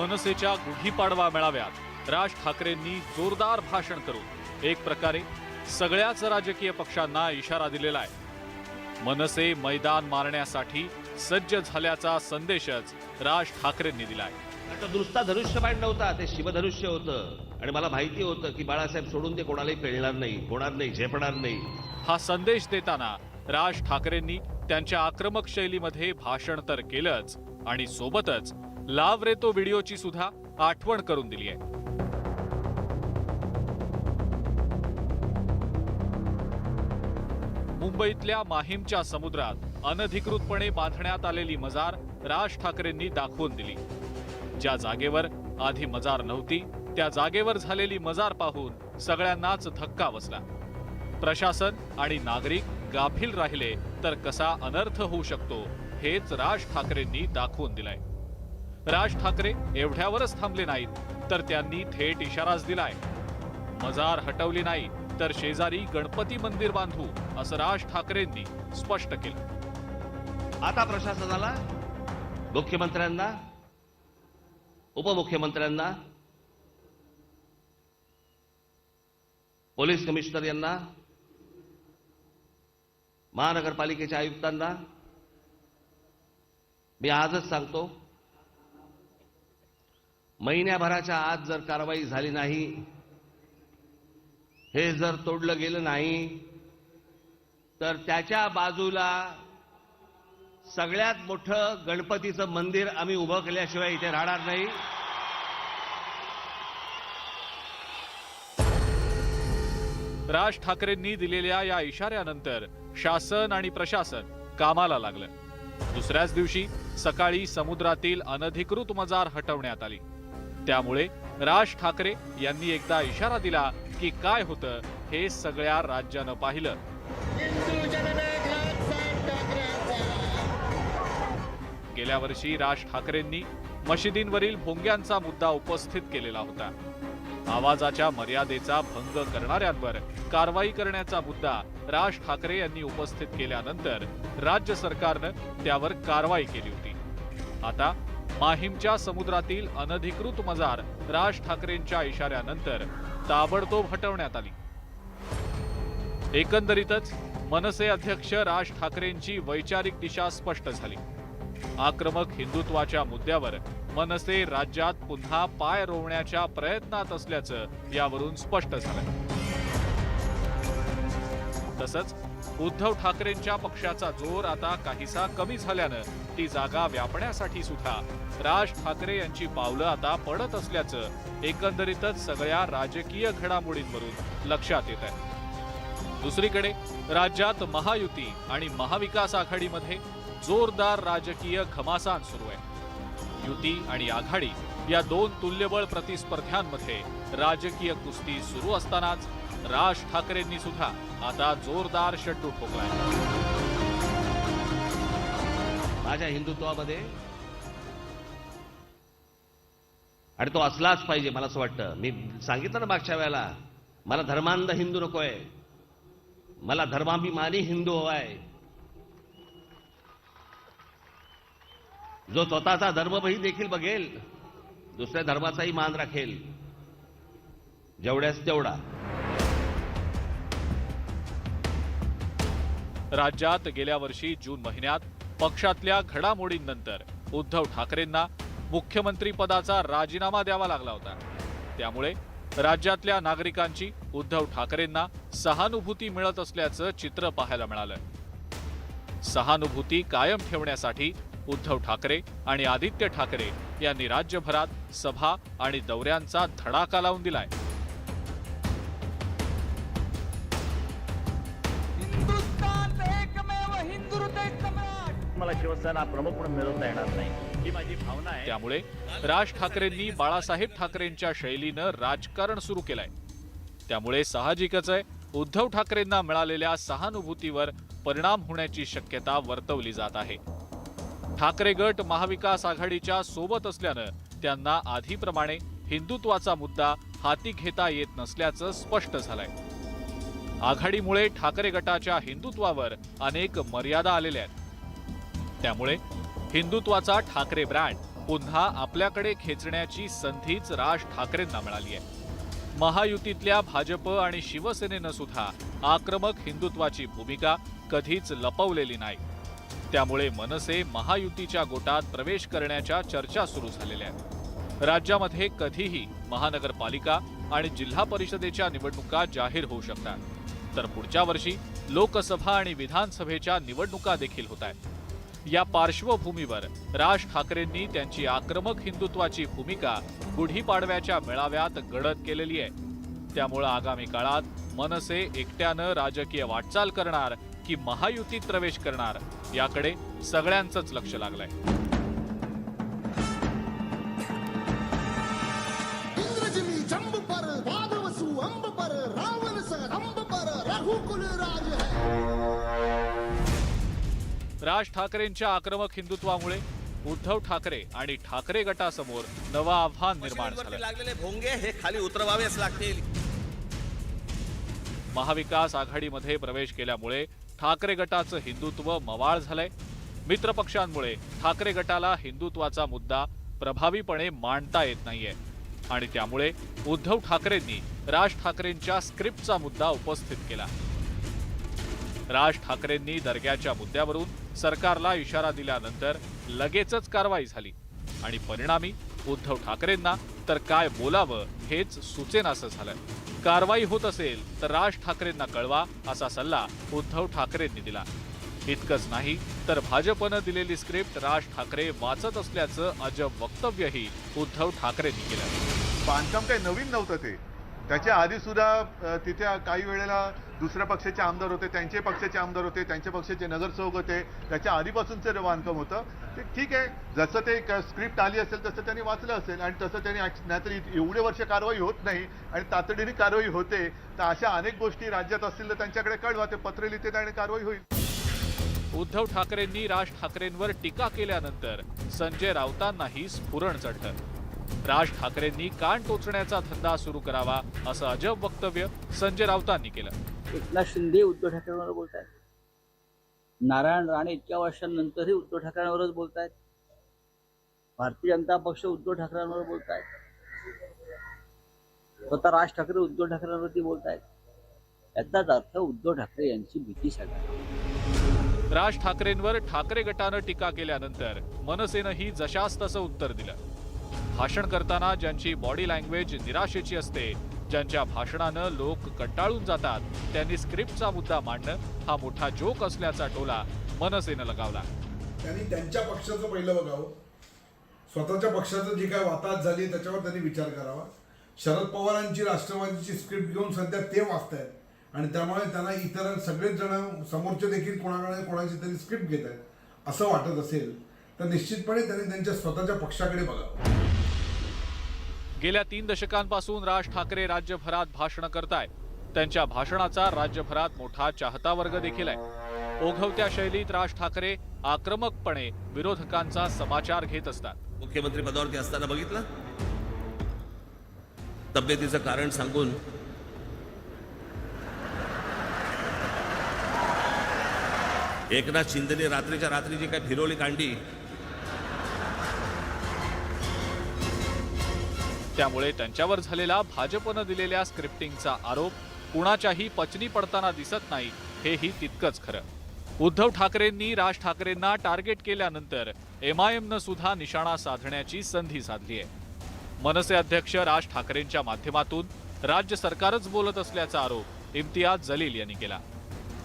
मनसेच्या गुढीपाडवा मेळाव्यात राज ठाकरेंनी जोरदार भाषण करून एक प्रकारे सगळ्याच राजकीय पक्षांना इशारा दिलेला आहे. मनसे मैदान मारण्यासाठी सज्ज झाल्याचा संदेशच राज ठाकरेंनी दिलाय. तो नुसता धनुष्यबाण नव्हता, ते शिवधनुष्य होतं. आणि मला माहिती होतं की बाळासाहेब सोडून ते कोणालाही पेलणार नाही, होणार नाही, झेपणार नाही. हा संदेश देताना राज ठाकरेंनी त्यांच्या आक्रमक शैलीमध्ये भाषण तर केलंच आणि सोबतच लाव रे तो व्हिडिओची सुद्धा आठवण करून दिली आहे. मुंबईतल्या माहीमच्या समुद्रात अनधिकृतपणे बांधण्यात आलेली मजार राज ठाकरेंनी दाखवून दिली. ज्या जागेवर आधी मजार नव्हती त्या जागेवर झालेली मजार पाहून सगळ्यांनाच धक्का बसला. प्रशासन आणि नागरिक गाफील राहिले तर कसा अनर्थ होऊ शकतो हेच राज ठाकरेंनी दाखवून दिलाय. राज ठाकरे एवढ्यावरच थांबले नाहीत तर त्यांनी थेट इशाराच दिलाय. मजार हटवली नाही तर शेजारी गणपती मंदिर बांधू असं राज ठाकरेंनी स्पष्ट केलं. आता प्रशासनाला, मुख्यमंत्र्यांना, उपमुख्यमंत्र्यांना, पोलीस कमिशनर यांना, महानगरपालिकेच्या आयुक्तांना मी आजच सांगतो, महिन्याभराच्या आत जर कारवाई झाली नाही, हे जर तोडलं गेलं नाही तर त्याच्या बाजूला सगळ्यात मोठं गणपतीचं मंदिर आम्ही उभं केल्याशिवाय इथे राहणार नाही. राज ठाकरेंनी दिलेल्या या इशाऱ्यानंतर शासन आणि प्रशासन कामाला लागलं. दुसऱ्याच दिवशी सकाळी समुद्रातील अनधिकृत मजार हटवण्यात आली. त्यामुळे राज ठाकरे यांनी एकदा इशारा दिला की काय होतं हे सगळ्या राज्यानं पाहिलं. गेल्या वर्षी राज ठाकरेंनी मशिदींवरील भोंग्यांचा मुद्दा उपस्थित केलेला होता. आवाजाच्या मर्यादेचा भंग करणाऱ्यांवर कारवाई करण्याचा मुद्दा राज ठाकरे यांनी उपस्थित केल्यानंतर राज्य सरकारनं त्यावर कारवाई केली होती. आता माहीमच्या समुद्रातील अनधिकृत मजार राज ठाकरेंच्या इशाऱ्यानंतर ताबडतोब हटवण्यात आली. एकंदरीतच मनसे अध्यक्ष राज ठाकरेंची वैचारिक दिशा स्पष्ट झाली. आक्रमक हिंदुत्वाच्या मुद्द्यावर मनसे राज्यात पुन्हा पाय रोवण्याच्या प्रयत्नात असल्याचं यावरून स्पष्ट झालं. तसंच उद्धव ठाकरेंच्या पक्षाचा जोर आता काहीसा कमी झाल्यानं ती जागा व्यापण्यासाठी सुद्धा राज ठाकरे यांची पावलं आता पडत असल्याचं एकंदरीतच सगळ्या राजकीय घडामोडींवरून लक्षात येत आहे. दुसरीकडे राज्यात महायुती आणि महाविकास आघाडीमध्ये जोरदार राजकीय घमासान सुरू आहे. युती आणि आघाडी या दोन तुल्यबळ प्रतिस्पर्ध्यांमध्ये राजकीय कुस्ती सुरू असतानाच राज ठाकरेंनी सुद्धा आता जोरदार शड्डू ठोकलाय. माझ्या हिंदुत्वामध्ये, आणि तो असलाच पाहिजे मला असं वाटतं. मी सांगितलं ना मागच्या वेळेला, मला धर्मांध हिंदू नकोय, मला धर्माभिमानी हिंदू हवाय. जो स्वतःचा धर्मही देखील बघेल, दुसऱ्या धर्माचाही मान राखेल, जेवढ्यास तेवढा. राज्यात गेल्या वर्षी जून महिन्यात पक्षातल्या घडामोडींनंतर उद्धव ठाकरेंना मुख्यमंत्री पदाचा राजीनामा द्यावा लागला होता. त्यामुळे राज्यातल्या नागरिकांची उद्धव ठाकरेंना सहानुभूती मिळत असल्याचं चित्र पाहायला मिळालं. सहानुभूती कायम ठेवण्यासाठी उद्धव ठाकरे आणि आदित्य ठाकरे यांनी राज्यभरात सभा आणि दौऱ्यांचा धडाका लावून दिलाय. मला शिवसेना प्रमुख म्हणून मिळवता येणार नाही ही माझी भावना आहे. त्यामुळे राज ठाकरेंनी बाळासाहेब ठाकरेंच्या शैलीनं राजकारण सुरू केलंय. त्यामुळे साहजिकच आहे उद्धव ठाकरेंना मिळालेल्या सहानुभूतीवर परिणाम होण्याची शक्यता वर्तवली जात आहे. ठाकरे गट महाविकास आघाडीच्या सोबत असल्यानं त्यांना आधीप्रमाणे हिंदुत्वाचा मुद्दा हाती घेता येत नसल्याचं स्पष्ट झालंय. आघाडीमुळे ठाकरे गटाच्या हिंदुत्वावर अनेक मर्यादा आलेल्या आहेत. त्यामुळे हिंदुत्वाचा ठाकरे ब्रँड पुन्हा आपल्याकडे खेचण्याची संधीच राज ठाकरेंना मिळाली आहे. महायुतीतल्या भाजप आणि शिवसेनेनं सुद्धा आक्रमक हिंदुत्वाची भूमिका कधीच लपवलेली नाही. त्यामुळे मनसे महायुतीच्या गोटात प्रवेश करण्याच्या चर्चा सुरू झालेल्या आहेत. राज्यामध्ये कधीही महानगरपालिका आणि जिल्हा परिषदेच्या निवडणुका जाहीर होऊ शकतात. तर पुढच्या वर्षी लोकसभा आणि विधानसभेच्या निवडणुका देखील होत आहेत. या पार्श्वभूमीवर राज ठाकरेंनी त्यांची आक्रमक हिंदुत्वाची भूमिका गुढीपाडव्याच्या मेळाव्यात गडद केलेली आहे. त्यामुळे आगामी काळात मनसे एकट्यानं राजकीय वाटचाल करणार की महायुतीत प्रवेश करणार याकडे सगळ्यांचंच लक्ष लागलंय. इंद्रजिमी जंब पर वादवसु अंब पर रावण स रंब पर रघुकुल राज है. राज ठाकरेंच्या आक्रमक हिंदुत्वामुळे उद्धव ठाकरे आणि ठाकरे गटासमोर नवं आव्हान निर्माण झालं. लागलेले भोंगे हे खाली उतरवावेच लागतील. महाविकास आघाडीमध्ये प्रवेश केल्यामुळे ठाकरे गटाचं हिंदुत्व मवाळ झालंय. मित्रपक्षांमुळे ठाकरे गटाला हिंदुत्वाचा मुद्दा प्रभावीपणे मांडता येत नाहीये आणि त्यामुळे उद्धव ठाकरेंनी राज ठाकरेंच्या स्क्रिप्टचा मुद्दा उपस्थित केला. राज ठाकरेंनी दर्ग्याच्या मुद्द्यावरून सरकारला इशारा दिल्यानंतर लगेचच कारवाई झाली आणि परिणामी उद्धव ठाकरेंना तर काय बोलावं हेच सुचेनासं झालं. कारवाई होत असेल तर राज ठाकरेंना कळवा असा सल्ला उद्धव ठाकरेंनी दिला. इतकंच नाही तर भाजपनं दिलेली स्क्रिप्ट राज ठाकरे वाचत असल्याचं अजब वक्तव्यही उद्धव ठाकरेंनी केलं. बांधकाम काही नवीन नव्हतं ते. त्याच्या आधी सुद्धा तिथे काही वेळेला दुसऱ्या पक्षाचे आमदार होते, त्यांचे पक्षाचे आमदार होते, त्यांच्या पक्षाचे नगरसेवक होते. त्याच्या आधीपासूनचं बांधकाम होतं ते. ठीक आहे, जसं ते स्क्रिप्ट आली असेल तसं त्यांनी वाचलं असेल आणि तसं त्यांनी नाहीतर एवढे वर्ष कारवाई होत नाही आणि तातडीने कारवाई होते. तर अशा अनेक गोष्टी राज्यात असतील तर त्यांच्याकडे कळवा, ते पत्र लिहिते आणि कारवाई होईल. उद्धव ठाकरेंनी राज ठाकरेंवर टीका केल्यानंतर संजय राऊतांनाही स्फुरण चढलं. राज ठाकरेंनी कान टोचण्याचा धंदा सुरू करावा असं अजब वक्तव्य संजय राऊतांनी केलं. एकनाथ शिंदे उद्धव ठाकरेंवर बोलतायत. नारायण राणे इतक्या वर्षांनंतरही उद्धव ठाकरेंवरच बोलतायत. भारतीय जनता पक्ष उद्धव ठाकरेंवर बोलतायत. स्वतः राज ठाकरे उद्धव ठाकरेंवरती बोलतायत. याचाच अर्थ उद्धव ठाकरे यांची भीती सगळ्यांना. राज ठाकरेंवर ठाकरे गटानं टीका केल्यानंतर मनसेनंही जशास तसं उत्तर दिलं. भाषण करताना ज्यांची बॉडी लँग्वेज निराशेची असते, ज्यांच्या भाषणानं लोक कंटाळून जातात, त्यांनी स्क्रिप्टचा मुद्दा मांडणं हा मोठा जोक असल्याचा टोला मनसेनं लगावला. त्यांनी त्यांच्या पक्षाचं पहिलं बघावं. स्वतःच्या पक्षाचं जी काय वाताहत झाली त्याच्यावर त्यांनी विचार करावा. शरद पवारांची राष्ट्रवादीची स्क्रिप्ट घेऊन सध्या ते वाचतायत आणि त्यामुळे त्यांना इतर सगळेच जण समोरचे देखील कोणाची तरी स्क्रिप्ट घेत आहेत असं वाटत असेल तर निश्चितपणे त्यांनी त्यांच्या स्वतःच्या पक्षाकडे बघावं. गेल्या 3 दशकांपासून राज ठाकरे राज्यभरात भाषणं करतायत. त्यांच्या भाषणाचा राज्यभरात मोठा चाहता वर्ग देखील आहे. ओघवत्या शैलीत राज ठाकरे आक्रमकपणे विरोधकांचा समाचार घेत असतात. मुख्यमंत्री पदावरती असताना बघितलं, तब्येतीचं कारण सांगून एकनाथ शिंदेने रात्रीच्या रात्री जी काही फिरवली कांडी, त्यामुळे त्यांच्यावर झालेला भाजपनं दिलेल्या स्क्रिप्टिंगचा आरोप कुणाच्याही पचनी पडताना दिसत नाही, हेही तितकंच खरं. उद्धव ठाकरेंनी राज ठाकरेंना टार्गेट केल्यानंतर MIMनं सुद्धा निशाणा साधण्याची संधी साधली आहे. मनसे अध्यक्ष राज ठाकरेंच्या माध्यमातून राज्य सरकारच बोलत असल्याचा आरोप इम्तियाज जलील यांनी केला.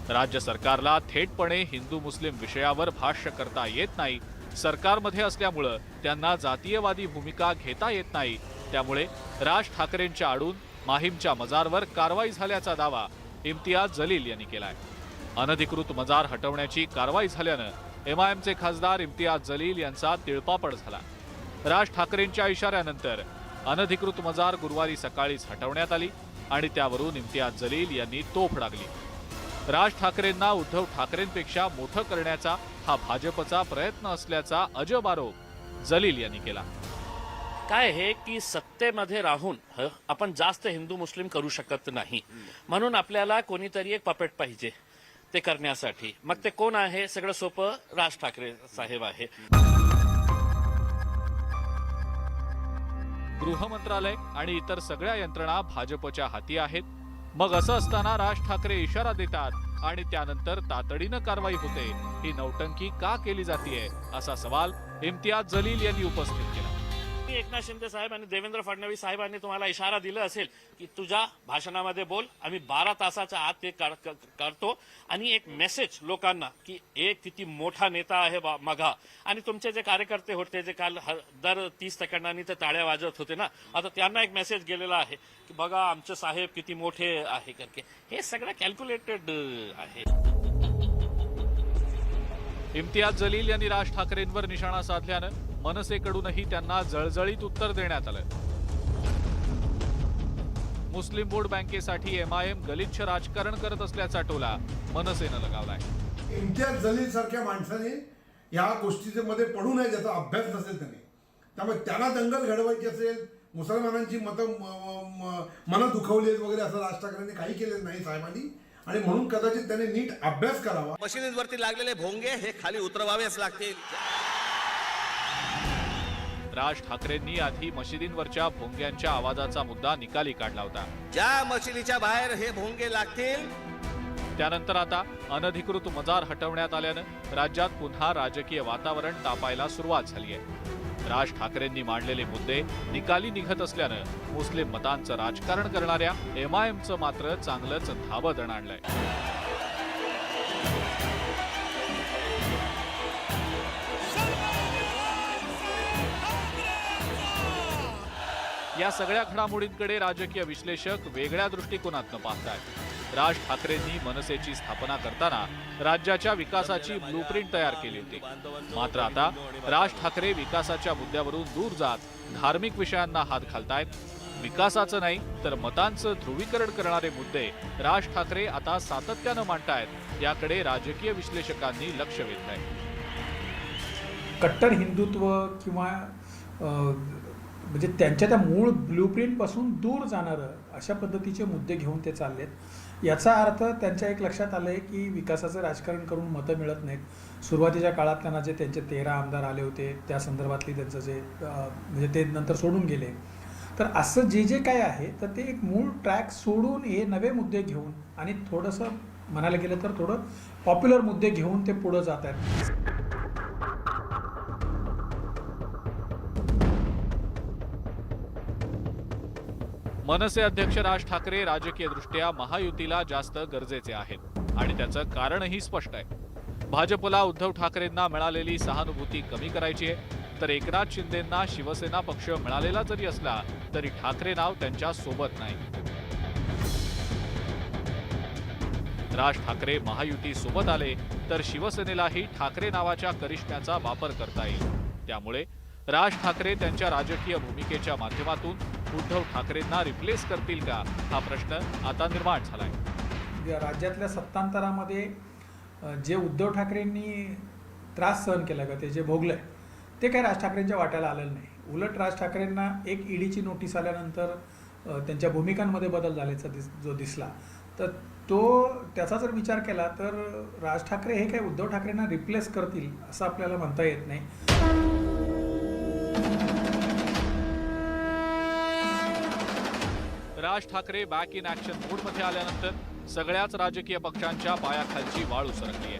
राज्य सरकारला थेटपणे हिंदू मुस्लिम विषयावर भाष्य करता येत नाही. सरकारमध्ये असल्यामुळं त्यांना जातीयवादी भूमिका घेता येत नाही. त्यामुळे राज ठाकरेंच्या आडून माहीमच्या मजारवर कारवाई झाल्याचा दावा इम्तियाज जलील यांनी केलाय. अनधिकृत मजार हटवण्याची कारवाई झाल्यानं MIMचे खासदार इम्तियाज जलील यांचा तिळपापड झाला. राज ठाकरेंच्या इशाऱ्यानंतर अनधिकृत मजार गुरुवारी सकाळीच हटवण्यात आली आणि त्यावरून इम्तियाज जलील यांनी तोफ डागली. राज ठाकरेंना उद्धव ठाकरेंपेक्षा मोठं करण्याचा हा भाजपचा प्रयत्न असल्याचा अजब आरोप जलील यांनी केला. काय आहे की सत्तेमध्ये राहून आपण जास्त हिंदू मुस्लिम करू शकत नाही, म्हणून आपल्याला कोणीतरी एक पपेट पाहिजे ते करण्यासाठी. मग ते कोण आहे? सगळं सोपं, राज ठाकरे साहेब आहे. गृह मंत्रालय आणि इतर सगळ्या यंत्रणा भाजपच्या हाती आहेत. मग असं असताना राज ठाकरे इशारा देतात आणि त्यानंतर तातडीनं कारवाई होते. ही नौटंकी का केली जातीये असा सवाल इम्तियाज जलील यांनी उपस्थित केला. एकनाथ शिंदे साहेब आणि देवेंद्र फडणवीस साहेबांनी तुम्हाला इशारा दिला असेल की तुझ्या भाषणामध्ये बोल, आम्ही 12 तासाच्या आत ते करतो आणि एक मेसेज लोकांना की एक किती मोठा नेता आहे मघा. आणि तुमचे जे कार्यकर्ते होते जे काल दर 30 सेकंदांनी ते टाळ्या वाजवत होते ना, आता त्यांना एक मेसेज गेलेला आहे की बघा आमचे साहेब किती मोठे आहे करके. हे सगळं कॅल्क्युलेटेड आहे. इम्तियाज जलील यांनी राज ठाकरेंवर निशाणा साधल्यानं मनसेकडूनही त्यांना जळजळीत उत्तर देण्यात आलं. मुस्लिम वोट बँकेसाठी एमआयएम गलिच्छ राजकारण करत असल्याचा टोला मनसेनं लगावलाय. इम्तियाज जलील सारख्या माणसाने या गोष्टीच्या मध्ये पडू नये ज्याचा अभ्यास नसेल त्याने. त्यामुळे त्याला दंगल घडवायची असेल, मुसलमानांची मनं दुखवली आहेत वगैरे असं राज ठाकरेंनी काही केलेलं नाही साहेबांनी. आणि म्हणून कदाचित त्याने नीट अभ्यास करावा. मशिदींवरती लागलेले भोंगे हे खाली उतरवावेच लागतील. राज ठाकरेंनी आधी मशिदींवरच्या भोंग्यांच्या आवाजाचा मुद्दा निकाली काढला होता. ज्या मशिदीच्या बाहेर हे भोंगे लागतील त्यानंतर आता अनधिकृत मजार हटवण्यात आल्यानं राज्यात पुन्हा राजकीय वातावरण तापायला सुरुवात झाली आहे. राज ठाकरेंनी मांडलेले मुद्दे निकाली निघत असल्यानं मुस्लिम मतांचं राजकारण करणाऱ्या एमआयएमचं मात्र चांगलंच धाबं दणाणलंय. या सगळ्या घडामोडींकडे राजकीय विश्लेषक वेगळ्या दृष्टिकोनातून पाहतायत. राज ठाकरेंनी मनसेची स्थापना करताना राज्याच्या विकासाची ब्लूप्रिंट तयार केली होती. मात्र आता राज ठाकरे विकासाच्या मुद्द्यावरून दूर जात धार्मिक विषयांना हात घालतायत. विकासाचं नाही तर मतांचं ध्रुवीकरण करणारे मुद्दे राज ठाकरे आता सातत्यानं मांडतायत. याकडे राजकीय विश्लेषकांनी लक्ष वेधलंय. कट्टर हिंदुत्व किंवा म्हणजे त्यांच्या त्या मूळ ब्लूप्रिंटपासून दूर जाणारं अशा पद्धतीचे मुद्दे घेऊन ते चाललेत. याचा अर्थ त्यांच्या एक लक्षात आलं आहे की विकासाचं राजकारण करून मतं मिळत नाहीत. सुरुवातीच्या काळात त्यांना जे त्यांचे 13 आमदार आले होते त्या संदर्भातली त्यांचं जे म्हणजे ते नंतर सोडून गेले. तर असं जे जे काय आहे तर ते एक मूळ ट्रॅक सोडून हे नवे मुद्दे घेऊन आणि थोडंसं म्हणायला गेलं तर थोडं पॉप्युलर मुद्दे घेऊन ते पुढं जात आहेत. मनसे अध्यक्ष राज ठाकरे राजकीयदृष्ट्या महायुतीला जास्त गरजेचे आहेत आणि त्याचं कारणही स्पष्ट आहे. भाजपला उद्धव ठाकरेंना मिळालेली सहानुभूती कमी करायची आहे, तर एकनाथ शिंदेंना शिवसेना पक्ष मिळालेला जरी असला तरी ठाकरे नाव त्यांच्या सोबत नाही. राज ठाकरे महायुती सोबत आले तर शिवसेनेलाही ठाकरे नावाच्या करिष्म्याचा वापर करता येईल. त्यामुळे राज ठाकरे त्यांच्या राजकीय भूमिकेच्या माध्यमातून उद्धव ठाकरेंना रिप्लेस करतील का हा प्रश्न आता निर्माण झालाय. राज्यातल्या सत्तांतरामध्ये जे उद्धव ठाकरेंनी त्रास सहन केला का ते जे भोगलंय ते काही राज ठाकरेंच्या वाट्याला आलेलं नाही. उलट राज ठाकरेंना एक ईडीची नोटीस आल्यानंतर त्यांच्या भूमिकांमध्ये बदल झाल्याचा जो दिसला तर त्याचा जर विचार केला तर राज ठाकरे हे काही उद्धव ठाकरेंना रिप्लेस करतील असं आपल्याला म्हणता येत नाही. Raj Thackeray back in action मोडमध्ये आल्यानंतर सगळ्याच राजकीय पक्षांच्या पायाखालची वाळू सरकली आहे.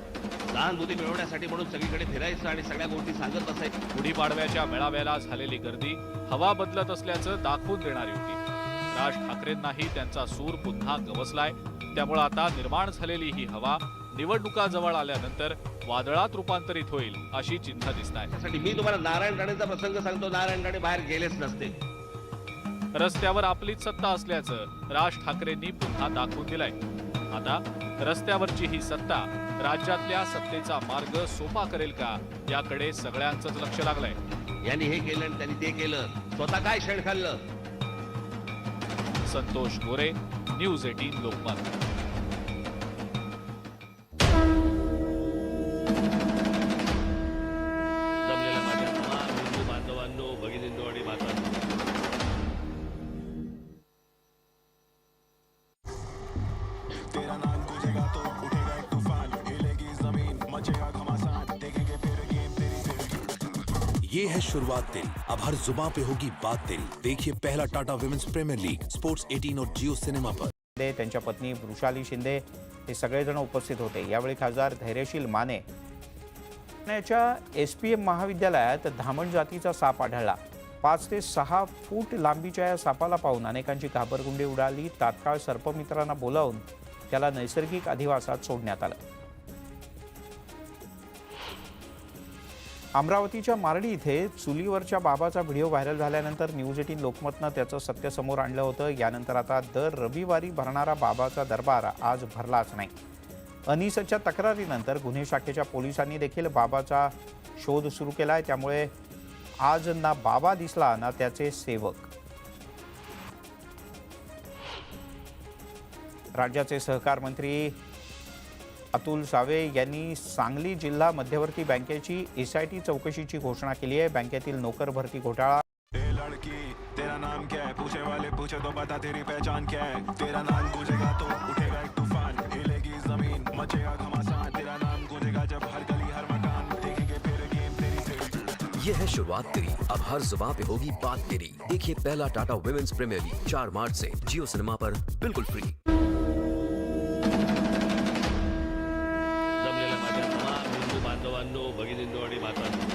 सहानुभूती मिळवण्यासाठी म्हणून सगळीकडे फिरायचं आणि सगळ्या गोष्टी सांगत असायचं. गुढीपाडव्याच्या मेळाव्याला झालेली गर्दी हवा बदलत असल्याचं दाखवून देणारी होती. राज ठाकरेंनाही त्यांचा सूर पुन्हा गवसलाय. त्यामुळे आता निर्माण झालेली ही हवा निवडणुका जवळ आल्यानंतर वादळात रूपांतरित होईल अशी चिन्ह दिसत आहेत. त्यासाठी मी तुम्हाला नारायण राणेचा प्रसंग सांगतो. नारायण राणे बाहेर गेलेच नसते. रस्त्यावर आपलीच सत्ता असल्याचं राज ठाकरेंनी पुन्हा दाखवून दिलंय. आता रस्त्यावरची ही सत्ता राज्यातल्या सत्तेचा मार्ग सोपा करेल का याकडे सगळ्यांचंच लक्ष लागलंय. यांनी हे केलं आणि त्यांनी ते केलं. स्वतः काय शेण खाल्लं. संतोष गोरे, न्यूज 18 लोकमत. जमलेल्या माझ्या तमाम हिंदू बांधवांनो, भगिनींनो आणि मातांनो, ये है शुरुआत तेरी, अब हर जुबान पे होगी बात तेरी। देखिए पहला Tata women's premier league sports 18 और जियो सिनेमा पर। त्यांच्या पत्नी वृषाली शिंदे हे सगळेजण उपस्थित होते। यावेळी खासदार धैर्यशील माने पुण्याच्या SPM महाविद्यालयात धामण जातीचा साप आढळला। 5 ते 6 फूट लांबीच्या या सापाला पाहून अनेकांची घाबरगुंडी उडाली। तात्काळ सर्पमित्रांना बोलावून त्याला नैसर्गिक अधिवासात सोडण्यात आलं। अमरावतीच्या मारडी इथे चुलीवरच्या बाबाचा व्हिडिओ व्हायरल झाल्यानंतर न्यूज 18 लोकमतनं त्याचं सत्य समोर आणलं होतं। यानंतर आता दर रविवारी भरणारा बाबाचा दरबार आज भरलाच नाही। अनिसच्या तक्रारीनंतर गुन्हे शाखेच्या पोलिसांनी देखील बाबाचा शोध सुरू केलाय। त्यामुळे आज ना बाबा दिसला ना त्याचे सेवक। राज्याचे सहकार मंत्री अतुल सावे यांनी सांगली जिल्हा मध्यवर्ती बँकेची SIT चौकशीची घोषणा केली आहे। बँकेतील नोकर भरती घोटाळा तेरा नाम क्या है, पूछे वाले पूछे तो बता तेरी पहचान क्या है। तेरा नाम गूंजेगा तो उठेगा एक तूफान, हिलेगी जमीन मचेगा घमासान। तेरा नाम गूंजेगा जब हर गली हर मकान, देखेंगे फिर गेम तेरी से। ये है शुरुआत तेरी, अब हर जुबान पे होगी बात तेरी। देखिए पहला Tata women's premier league 4 March से जियो सिनेमा पर बिल्कुल फ्री। जमलेल्या माझ्या तमाम हिंदू बांधवांनो, भगिनींनो आणि मातांनो,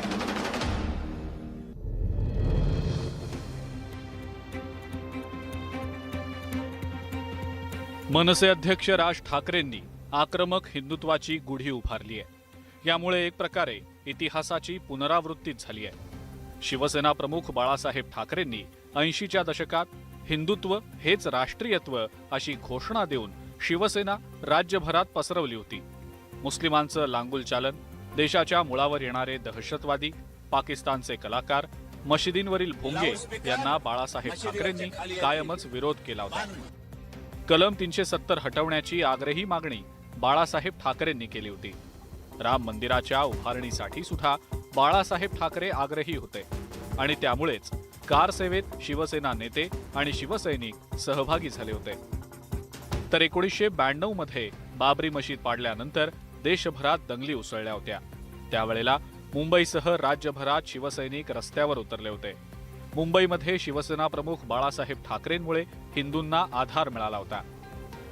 मनसे अध्यक्ष राज ठाकरेंनी आक्रमक हिंदुत्वाची गुढी उभारली आहे। यामुळे एक प्रकारे इतिहासाची पुनरावृत्तीच झाली आहे। शिवसेना प्रमुख बाळासाहेब ठाकरेंनी 80च्या दशकात हिंदुत्व हेच राष्ट्रीयत्व अशी घोषणा देऊन शिवसेना राज्यभरात पसरवली होती। मुस्लिमांचं लांगुल चालन, देशाच्या मुळावर येणारे दहशतवादी, पाकिस्तानचे कलाकार, मशिदींवरील भोंगे यांना बाळासाहेब ठाकरेंनी कायमच विरोध केला होता। कलम 370 हटवण्याची आग्रही मागणी बाळासाहेब ठाकरेंनी केली होती। राम मंदिराच्या उभारणीसाठी सुद्धा बाळासाहेब ठाकरे आग्रही होते आणि त्यामुळेच कार सेवेत शिवसेना नेते आणि शिवसैनिक सहभागी झाले होते। तर 1992 मध्ये बाबरी मशीद पाडल्यानंतर देशभरात दंगली उसळल्या होत्या। त्यावेळेला मुंबईसह राज्यभरात शिवसैनिक रस्त्यावर उतरले होते। मुंबईमध्ये शिवसेना प्रमुख बाळासाहेब ठाकरेंमुळे हिंदूंना आधार मिळाला होता।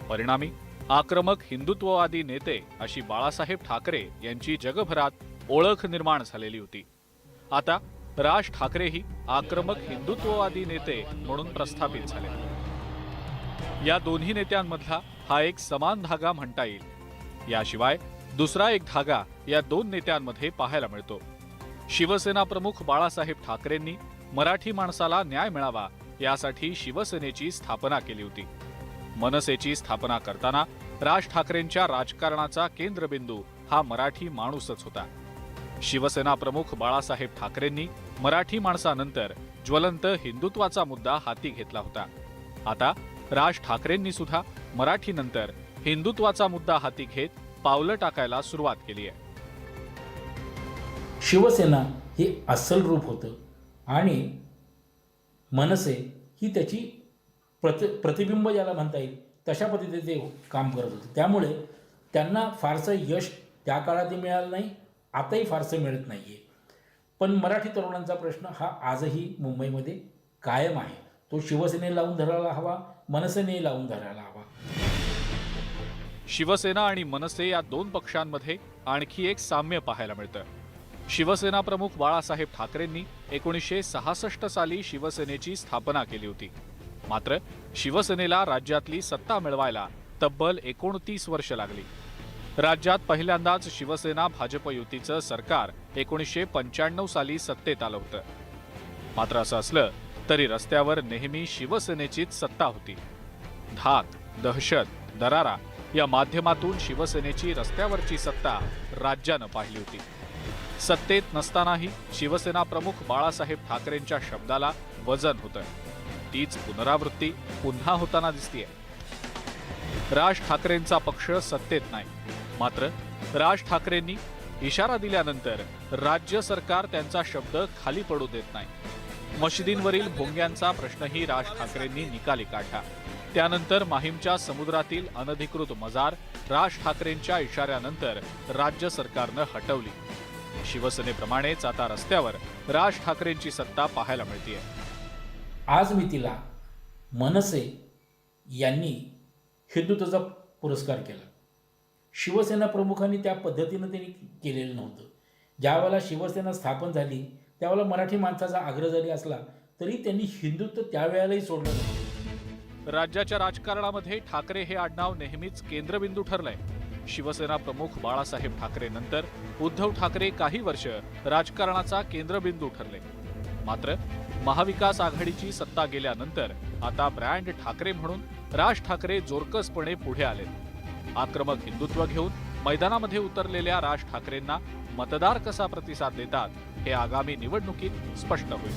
परिणामी आक्रमक हिंदुत्ववादी नेते अशी बाळासाहेब ठाकरे यांची जगभरात ओळख निर्माण झालेली होती। आता राज ठाकरेही आक्रमक हिंदुत्ववादी नेते म्हणून प्रस्थापित झाले। या दोन्ही नेत्यांमधला हा एक समान धागा म्हणता येईल। याशिवाय दुसरा एक धागा या दोन नेत्यांमध्ये पाहायला मिळतो। शिवसेना प्रमुख बाळासाहेब ठाकरेंनी मराठी माणसाला न्याय मिळावा यासाठी शिवसेनेची स्थापना केली होती। मनसेची स्थापना करताना राज ठाकरेंच्या राजकारणाचा केंद्रबिंदू हा मराठी माणूसच होता। शिवसेना प्रमुख बाळासाहेब ठाकरेंनी मराठी माणसानंतर ज्वलंत हिंदुत्वाचा मुद्दा हाती घेतला होता। आता राज ठाकरेंनी सुद्धा मराठीनंतर हिंदुत्वाचा मुद्दा हाती घेत पावलं टाकायला सुरुवात केली आहे। शिवसेना हे अस्सल रूप होतं आणि मनसे ही त्याची प्रतिबिंब ज्याला म्हणता येईल तशा पद्धतीने ते काम करत होते। त्यामुळे त्यांना फारसं यश त्या काळातही मिळालं नाही, आताही फारसं मिळत नाही आहे। पण मराठी तरुणांचा प्रश्न हा आजही मुंबईमध्ये कायम आहे। तो शिवसेनेला लावून धरायला हवा, मनसेने लावून धरायला हवा। शिवसेना आणि मनसे या दोन पक्षांमध्ये आणखी एक साम्य पाहायला मिळतं। शिवसेना प्रमुख बाळासाहेब ठाकरेंनी 1966 साली शिवसेनेची स्थापना केली होती। मात्र शिवसेनेला राज्यातली सत्ता मिळवायला तब्बल 29 वर्ष लागली। राज्यात पहिल्यांदाच शिवसेना भाजप युतीचं सरकार 1995 साली सत्तेत आलं होतं। मात्र असं असलं तरी रस्त्यावर नेहमी शिवसेनेचीच सत्ता होती। धाक, दहशत, दरारा या माध्यमातून शिवसेनेची रस्त्यावरची सत्ता राज्यानं पाहिली होती। सत्तेत नसतानाही शिवसेना प्रमुख बाळासाहेब ठाकरेंच्या शब्दाला वजन होतं। तीच पुनरावृत्ती पुन्हा होताना दिसतेय। राज ठाकरेंचा पक्ष सत्तेत नाही, मात्र राज ठाकरेंनी इशारा दिल्यानंतर राज्य सरकार त्यांचा शब्द खाली पडू देत नाही। मशिदींवरील भोंग्यांचा प्रश्नही राज ठाकरेंनी निकाली काढला। त्यानंतर माहीमच्या समुद्रातील अनधिकृत मजार राज ठाकरेंच्या इशाऱ्यानंतर राज्य सरकारनं हटवली। शिवसेनेप्रमाणेच आता रस्त्यावर राज ठाकरेंची सत्ता पाहायला मिळतेय. आज मी तिला मनसे यांनी हिंदुत्वाचा पुरस्कार केला. शिवसेना प्रमुखांनी त्या पद्धतीनं त्यांनी केलेलं नव्हतं. ज्यावेळेला शिवसेना स्थापन झाली त्यावेळेला मराठी माणसाचा आग्रह जरी असला तरी त्यांनी हिंदुत्व त्यावेळेलाही सोडलं नाही. राज्याच्या राजकारणामध्ये ठाकरे हे आडनाव नेहमीच केंद्रबिंदू ठरलंय. शिवसेना प्रमुख बाळासाहेब ठाकरे नंतर उद्धव ठाकरे काही वर्ष राजकारणाचा केंद्रबिंदू ठरले. मात्र महाविकास आघाडीची सत्ता गेल्यानंतर आता ब्रँड ठाकरे म्हणून राज ठाकरे जोरकसपणे पुढे आले. आक्रमक हिंदुत्व घेऊन मैदानामध्ये उतरलेल्या राज ठाकरेंना मतदार कसा प्रतिसाद देतात हे आगामी निवडणुकीत स्पष्ट होईल.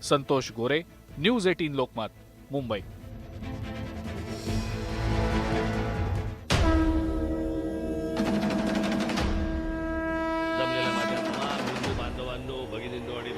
संतोष गोरे, न्यूज 18 लोकमत, मुंबई. जमलेल्या माझ्या तमाम हिंदू बांधवांनो, भगिनींनो आणि